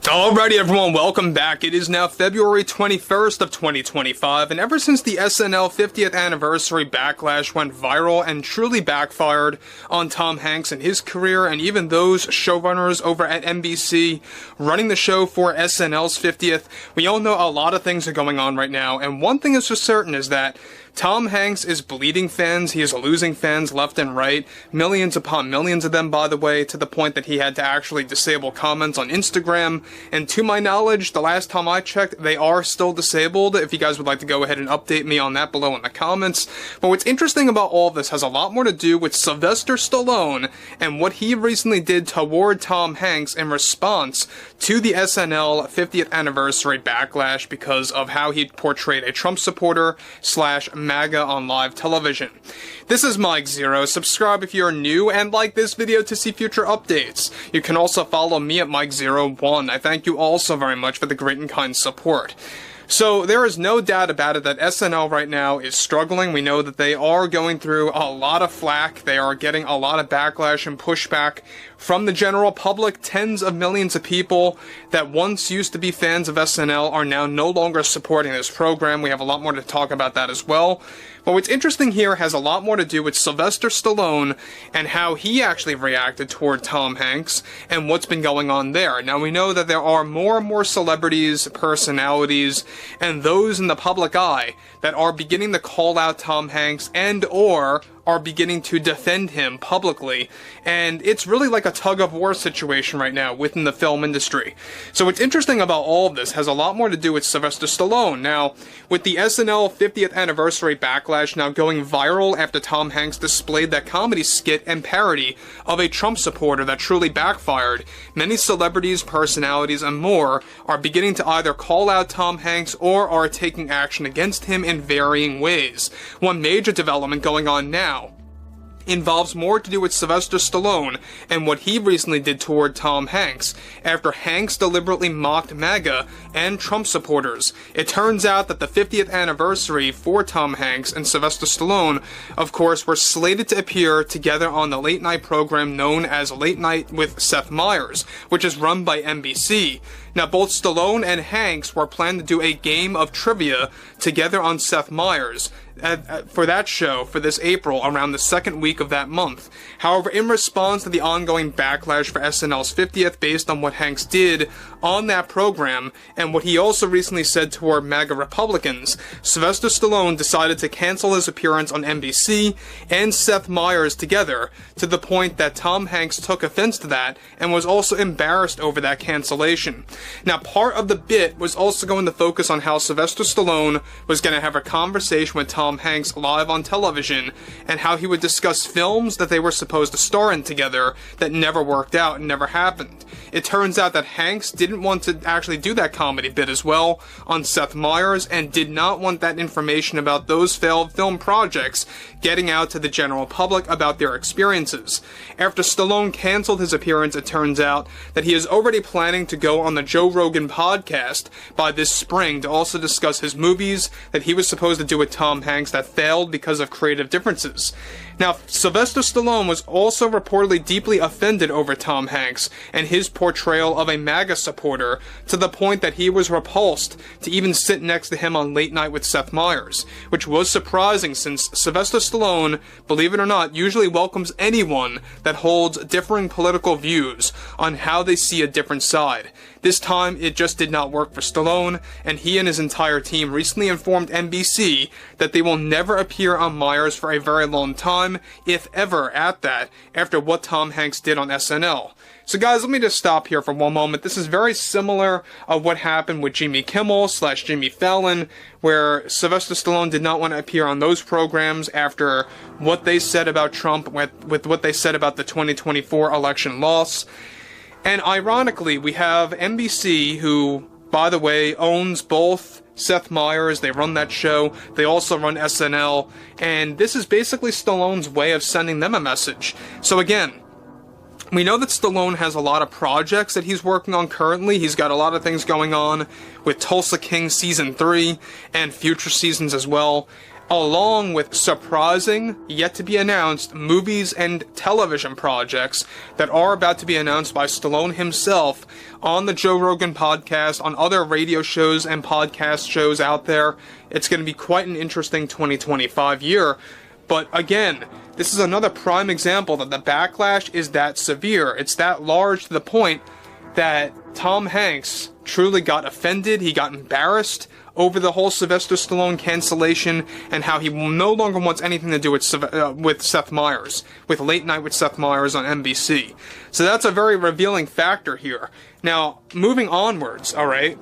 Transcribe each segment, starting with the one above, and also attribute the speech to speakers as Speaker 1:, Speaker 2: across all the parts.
Speaker 1: Alrighty everyone, welcome back. It is now February 21st of 2025, and ever since the SNL 50th anniversary Backlash went viral and truly backfired on Tom Hanks and his career, and even those showrunners over at NBC running the show for SNL's 50th, we all know a lot of things are going on right now, and one thing is for certain is that Tom Hanks is bleeding fans. He is losing fans left and right, millions upon millions of them, by the way, to the point that he had to actually disable comments on Instagram. And to my knowledge, the last time I checked, they are still disabled. If you guys would like to go ahead and update me on that below in the comments. But what's interesting about all of this has a lot more to do with Sylvester Stallone and what he recently did toward Tom Hanks in response to the SNL 50th anniversary Backlash because of how he portrayed a Trump supporter / MAGA on live television. This is Mike Zero. Subscribe if you're new and like this video to see future updates. You can also follow me at Mike01. I thank you all so very much for the great and kind support. So there is no doubt about it that SNL right now is struggling. We know that they are going through a lot of flack. They are getting a lot of backlash and pushback from the general public. Tens of millions of people that once used to be fans of SNL are now no longer supporting this program. We have a lot more to talk about that as well. But what's interesting here has a lot more to do with Sylvester Stallone and how he actually reacted toward Tom Hanks and what's been going on there. Now, we know that there are more and more celebrities, personalities, and those in the public eye that are beginning to call out Tom Hanks and or are beginning to defend him publicly, and it's really like a tug-of-war situation right now within the film industry. So what's interesting about all of this has a lot more to do with Sylvester Stallone. Now, with the SNL 50th anniversary Backlash now going viral after Tom Hanks displayed that comedy skit and parody of a Trump supporter that truly backfired, many celebrities, personalities, and more are beginning to either call out Tom Hanks or are taking action against him in varying ways. One major development going on now involves more to do with Sylvester Stallone and what he recently did toward Tom Hanks after Hanks deliberately mocked MAGA and Trump supporters. It turns out that the 50th anniversary for Tom Hanks and Sylvester Stallone, of course, were slated to appear together on the late night program known as Late Night with Seth Meyers, which is run by NBC. Now, both Stallone and Hanks were planned to do a game of trivia together on Seth Meyers for that show for this April, around the second week of that month. However, in response to the ongoing backlash for SNL's 50th based on what Hanks did on that program and what he also recently said toward MAGA Republicans, Sylvester Stallone decided to cancel his appearance on NBC and Seth Meyers together, to the point that Tom Hanks took offense to that and was also embarrassed over that cancellation. Now, part of the bit was also going to focus on how Sylvester Stallone was going to have a conversation with Tom Hanks live on television and how he would discuss films that they were supposed to star in together that never worked out and never happened. It turns out that Hanks didn't want to actually do that comedy bit as well on Seth Meyers and did not want that information about those failed film projects getting out to the general public about their experiences. After Stallone canceled his appearance, it turns out that he is already planning to go on the Joe Rogan podcast by this spring to also discuss his movies that he was supposed to do with Tom Hanks that failed because of creative differences. Now, Sylvester Stallone was also reportedly deeply offended over Tom Hanks and his portrayal of a MAGA supporter, to the point that he was repulsed to even sit next to him on Late Night with Seth Meyers, which was surprising since Sylvester Stallone, believe it or not, usually welcomes anyone that holds differing political views on how they see a different side. This time, it just did not work for Stallone, and he and his entire team recently informed NBC that they will never appear on Meyers for a very long time, if ever at that, after what Tom Hanks did on SNL. So guys, let me just stop here for one moment. This is very similar of what happened with Jimmy Kimmel / Jimmy Fallon, where Sylvester Stallone did not want to appear on those programs after what they said about Trump with what they said about the 2024 election loss. And ironically, we have NBC, who, by the way, owns both Seth Meyers. They run that show. They also run SNL. And this is basically Stallone's way of sending them a message. So again, we know that Stallone has a lot of projects that he's working on currently. He's got a lot of things going on with Tulsa King Season 3 and future seasons as well. along with surprising, yet to be announced movies and television projects that are about to be announced by Stallone himself on the Joe Rogan podcast, on other radio shows and podcast shows out there. It's going to be quite an interesting 2025 year. But again, this is another prime example that the backlash is that severe. It's that large to the point that Tom Hanks truly got offended, he got embarrassed over the whole Sylvester Stallone cancellation, and how he no longer wants anything to do with Seth Meyers, with Late Night with Seth Meyers on NBC. So that's a very revealing factor here. Now, moving onwards, alright,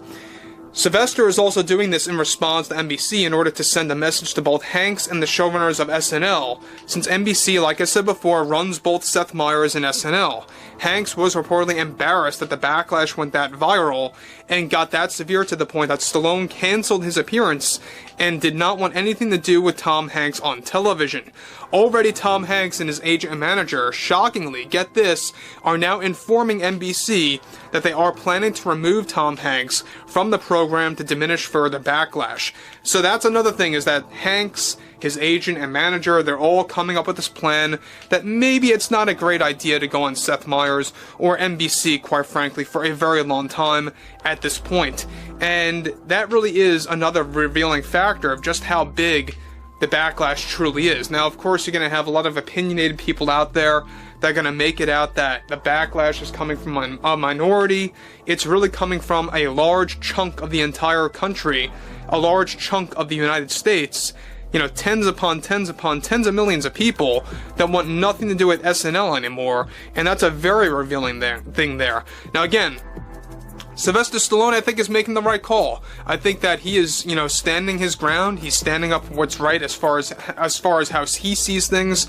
Speaker 1: Sylvester is also doing this in response to NBC in order to send a message to both Hanks and the showrunners of SNL, since NBC, like I said before, runs both Seth Meyers and SNL. Hanks was reportedly embarrassed that the backlash went that viral and got that severe to the point that Stallone canceled his appearance and did not want anything to do with Tom Hanks on television. Already Tom Hanks and his agent and manager, shockingly, get this, are now informing NBC that they are planning to remove Tom Hanks from the program to diminish further backlash. So that's another thing, is that Hanks, his agent and manager, they're all coming up with this plan that maybe it's not a great idea to go on Seth Meyers or NBC, quite frankly, for a very long time at this point. And that really is another revealing factor of just how big the backlash truly is. Now, of course, you're going to have a lot of opinionated people out there that are going to make it out that the backlash is coming from a minority. It's really coming from a large chunk of the entire country, a large chunk of the United States. You know, tens upon tens of millions of people that want nothing to do with SNL anymore, and that's a very revealing thing there. Now again, Sylvester Stallone, I think, is making the right call. I think that he is, standing his ground. He's standing up for what's right as far as how he sees things.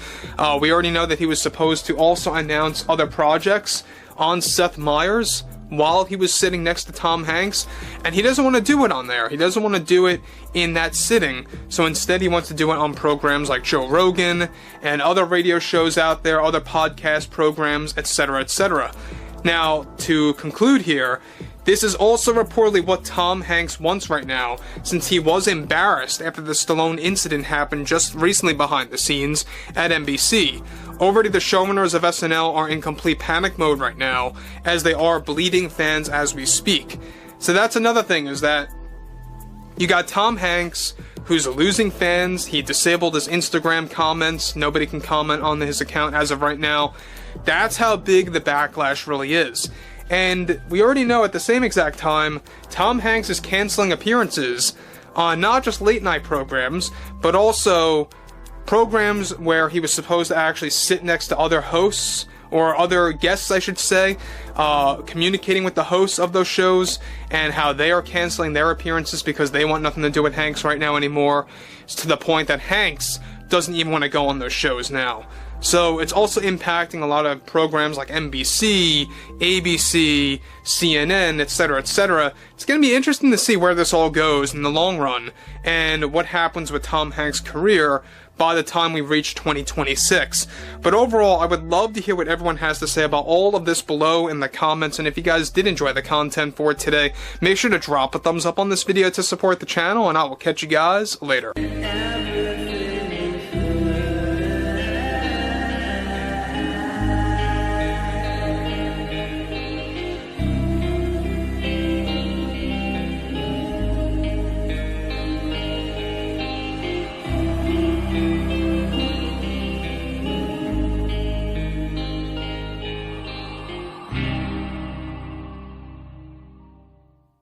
Speaker 1: We already know that he was supposed to also announce other projects on Seth Meyers while he was sitting next to Tom Hanks, and he doesn't want to do it on there. He doesn't want to do it in that sitting, so instead he wants to do it on programs like Joe Rogan and other radio shows out there, other podcast programs, etc., etc. Now, to conclude here, this is also reportedly what Tom Hanks wants right now, since he was embarrassed after the Stallone incident happened just recently behind the scenes at NBC. Already the showrunners of SNL are in complete panic mode right now, as they are bleeding fans as we speak. So that's another thing, is that you got Tom Hanks, who's losing fans. He disabled his Instagram comments. Nobody can comment on his account as of right now. That's how big the backlash really is. And we already know at the same exact time, Tom Hanks is canceling appearances on not just late night programs, but also programs where he was supposed to actually sit next to other hosts, or other guests, I should say, communicating with the hosts of those shows, and how they are canceling their appearances because they want nothing to do with Hanks right now anymore. It's to the point that Hanks doesn't even want to go on those shows now. So it's also impacting a lot of programs like NBC, ABC, CNN, etc., etc. It's going to be interesting to see where this all goes in the long run, and what happens with Tom Hanks' career by the time we reach 2026. But overall, I would love to hear what everyone has to say about all of this below in the comments, and if you guys did enjoy the content for today, make sure to drop a thumbs up on this video to support the channel, and I will catch you guys later.